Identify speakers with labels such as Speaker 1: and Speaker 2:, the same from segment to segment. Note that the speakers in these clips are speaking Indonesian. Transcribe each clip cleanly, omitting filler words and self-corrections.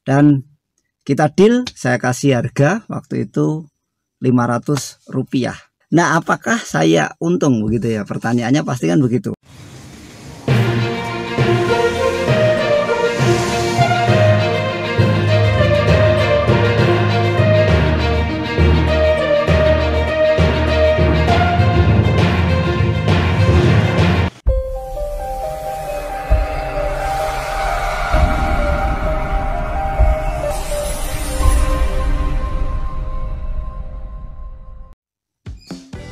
Speaker 1: Dan kita deal, saya kasih harga waktu itu Rp500. Nah, apakah saya untung begitu ya? Pertanyaannya pasti kan begitu.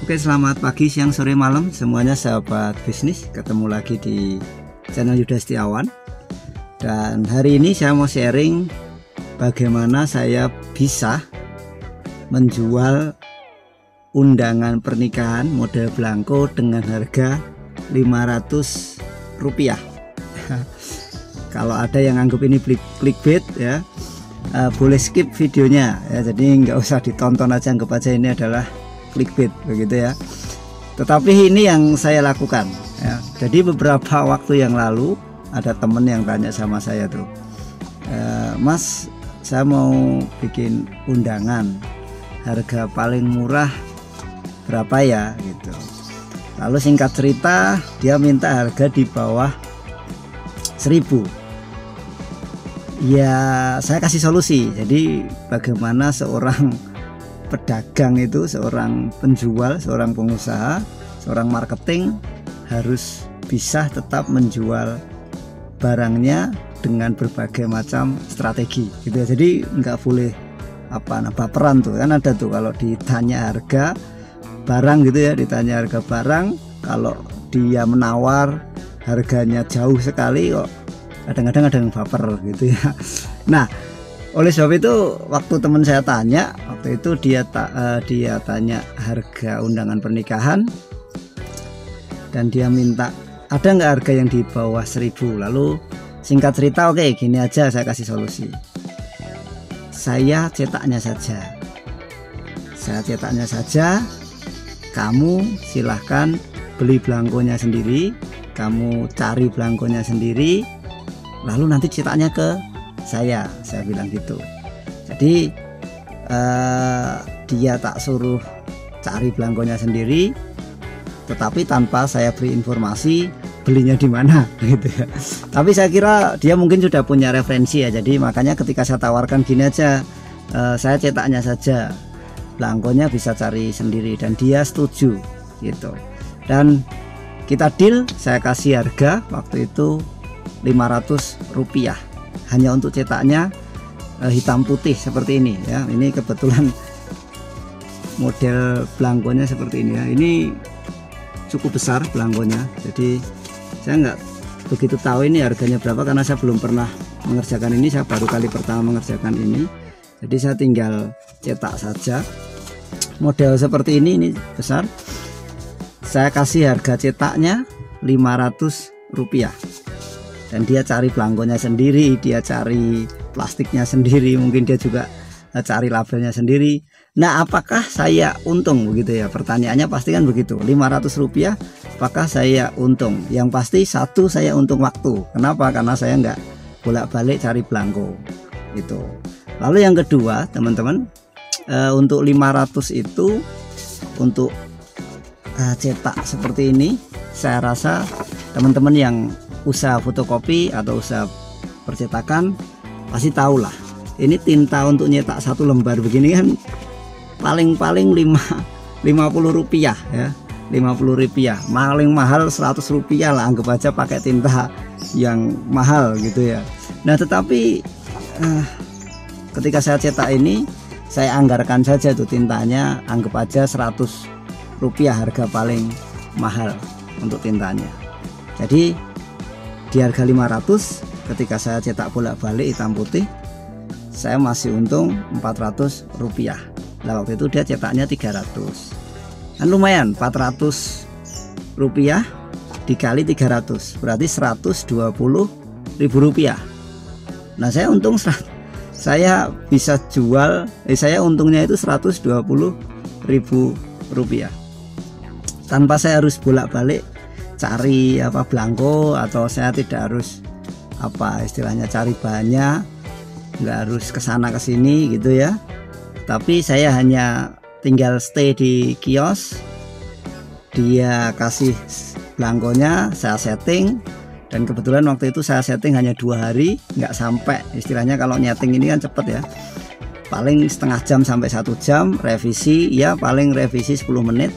Speaker 1: Oke, selamat pagi, siang, sore, malam semuanya sahabat bisnis. Ketemu lagi di channel Yuda Setiawan. Dan hari ini saya mau sharing bagaimana saya bisa menjual undangan pernikahan model belangko dengan harga Rp500. Kalau ada yang anggap ini clickbait ya, boleh skip videonya ya. Jadi nggak usah ditonton aja, anggap aja ini adalah clickbait begitu ya. Tetapi ini yang saya lakukan ya. Jadi beberapa waktu yang lalu ada temen yang tanya sama saya tuh, Mas, saya mau bikin undangan, harga paling murah berapa ya gitu. Lalu singkat cerita dia minta harga di bawah 1.000. Ya saya kasih solusi. Jadi bagaimana seorang pedagang itu, seorang penjual, seorang pengusaha, seorang marketing harus bisa tetap menjual barangnya dengan berbagai macam strategi gitu ya. Jadi nggak boleh baperan tuh kan, ada tuh kalau ditanya harga barang gitu ya, ditanya harga barang, kalau dia menawar harganya jauh sekali kok kadang-kadang ada yang baper gitu ya. Nah, oleh sebab itu waktu teman saya tanya, waktu itu dia tanya harga undangan pernikahan dan dia minta ada nggak harga yang di bawah 1.000. Lalu singkat cerita, oke, gini aja, saya kasih solusi. Saya cetaknya saja, kamu silahkan beli belangkonya sendiri, kamu cari belangkonya sendiri, lalu nanti cetaknya ke saya bilang gitu. Jadi dia tak suruh cari belangkonya sendiri, tetapi tanpa saya beri informasi belinya di mana gitu ya. Tapi saya kira dia mungkin sudah punya referensi ya. Jadi makanya ketika saya tawarkan gini aja, saya cetaknya saja, belangkonya bisa cari sendiri, dan dia setuju gitu. Dan kita deal, saya kasih harga waktu itu Rp500 hanya untuk cetaknya hitam putih seperti ini ya. Ini kebetulan model belangkonya seperti ini ya. Ini cukup besar belangkonya, jadi saya nggak begitu tahu ini harganya berapa karena saya belum pernah mengerjakan ini, saya baru kali pertama mengerjakan ini. Jadi saya tinggal cetak saja. Model seperti ini besar, saya kasih harga cetaknya Rp500, dan dia cari belangkonya sendiri, dia cari plastiknya sendiri, mungkin dia juga cari labelnya sendiri. Nah, apakah saya untung begitu ya? Pertanyaannya pasti kan begitu. Rp500, apakah saya untung? Yang pasti satu, saya untung waktu. Kenapa? Karena saya nggak bolak-balik cari belangko gitu. Lalu yang kedua, teman-teman, untuk 500 itu untuk cetak seperti ini, saya rasa teman-teman yang usaha fotokopi atau usaha percetakan pasti tahu lah, ini tinta untuk nyetak satu lembar begini kan paling-paling Rp50 ya, Rp50, paling mahal Rp100 lah, anggap aja pakai tinta yang mahal gitu ya. Nah, tetapi ketika saya cetak ini, saya anggarkan saja tuh tintanya, anggap aja Rp100 harga paling mahal untuk tintanya. Jadi di harga 500, ketika saya cetak bolak-balik hitam putih, saya masih untung Rp400. Nah, waktu itu dia cetaknya 300, kan lumayan. Rp400 dikali 300 berarti Rp120.000. Nah, saya untung saya bisa jual, saya untungnya itu Rp120.000 tanpa saya harus bolak-balik cari belangko, atau saya tidak harus istilahnya cari bahannya. nggak harus kesana kesini gitu ya. Tapi saya hanya tinggal stay di kios, dia kasih belangkonya, saya setting, dan kebetulan waktu itu saya setting hanya 2 hari, nggak sampai, istilahnya kalau nyeting ini kan cepet ya, paling setengah jam sampai 1 jam. Revisi ya paling revisi 10 menit.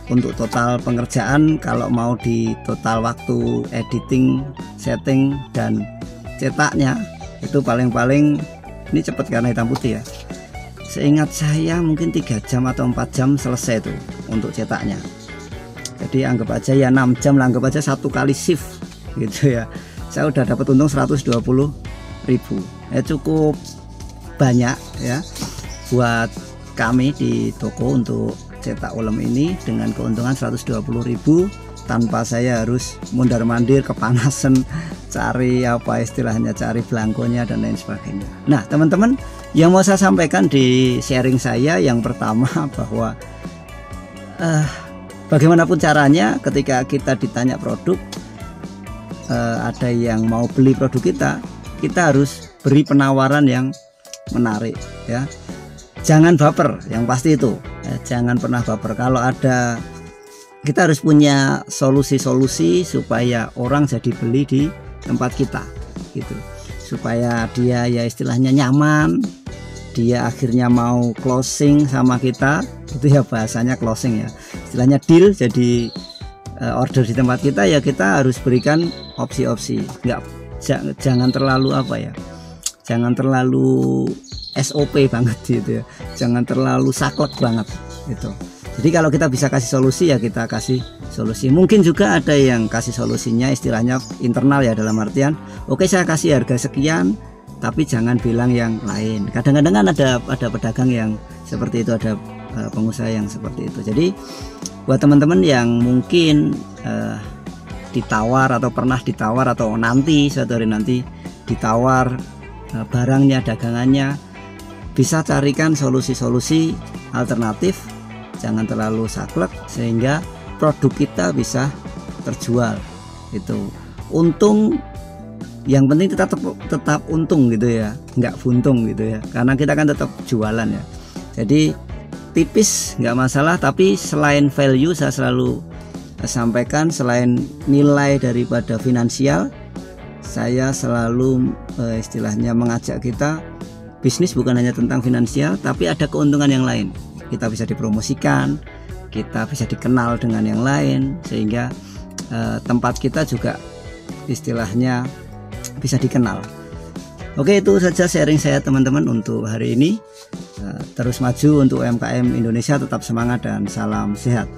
Speaker 1: Untuk total pengerjaan kalau mau di total waktu editing, setting, dan cetaknya itu paling-paling ini cepet karena hitam putih ya, seingat saya mungkin 3 jam atau 4 jam selesai tuh untuk cetaknya. Jadi anggap aja ya 6 jam lah, anggap aja 1 kali shift gitu ya. Saya udah dapat untung 120.000 ya, cukup banyak ya buat kami di toko untuk cetak ulem ini, dengan keuntungan 120.000 tanpa saya harus mondar-mandir kepanasan cari apa istilahnya, cari belangkonya dan lain sebagainya. Nah teman-teman, yang mau saya sampaikan di sharing saya yang pertama bahwa bagaimanapun caranya ketika kita ditanya produk, ada yang mau beli produk kita harus beri penawaran yang menarik ya. Jangan baper, yang pasti itu jangan pernah baper. Kalau ada, kita harus punya solusi-solusi supaya orang jadi beli di tempat kita gitu, supaya dia ya istilahnya nyaman, dia akhirnya mau closing sama kita, itu ya bahasanya closing ya, istilahnya deal. Jadi order di tempat kita ya kita harus berikan opsi-opsi, jangan terlalu apa ya, jangan terlalu SOP banget gitu ya, jangan terlalu saklek banget gitu. Jadi kalau kita bisa kasih solusi ya kita kasih solusi. Mungkin juga ada yang kasih solusinya istilahnya internal ya, dalam artian oke, saya kasih harga sekian tapi jangan bilang yang lain. Kadang-kadang kan ada pedagang yang seperti itu, ada pengusaha yang seperti itu. Jadi buat teman-teman yang mungkin ditawar atau pernah ditawar atau nanti suatu hari nanti ditawar barangnya, dagangannya, bisa carikan solusi-solusi alternatif, jangan terlalu saklek sehingga produk kita bisa terjual. Itu untung, yang penting tetap untung gitu ya, nggak buntung gitu ya, karena kita kan tetap jualan ya. Jadi tipis nggak masalah, tapi selain value saya selalu sampaikan, selain nilai daripada finansial, saya selalu istilahnya mengajak kita, bisnis bukan hanya tentang finansial, tapi ada keuntungan yang lain. Kita bisa dipromosikan, kita bisa dikenal dengan yang lain, sehingga tempat kita juga istilahnya bisa dikenal. Oke, itu saja sharing saya teman-teman untuk hari ini. Terus maju untuk UMKM Indonesia, tetap semangat dan salam sehat.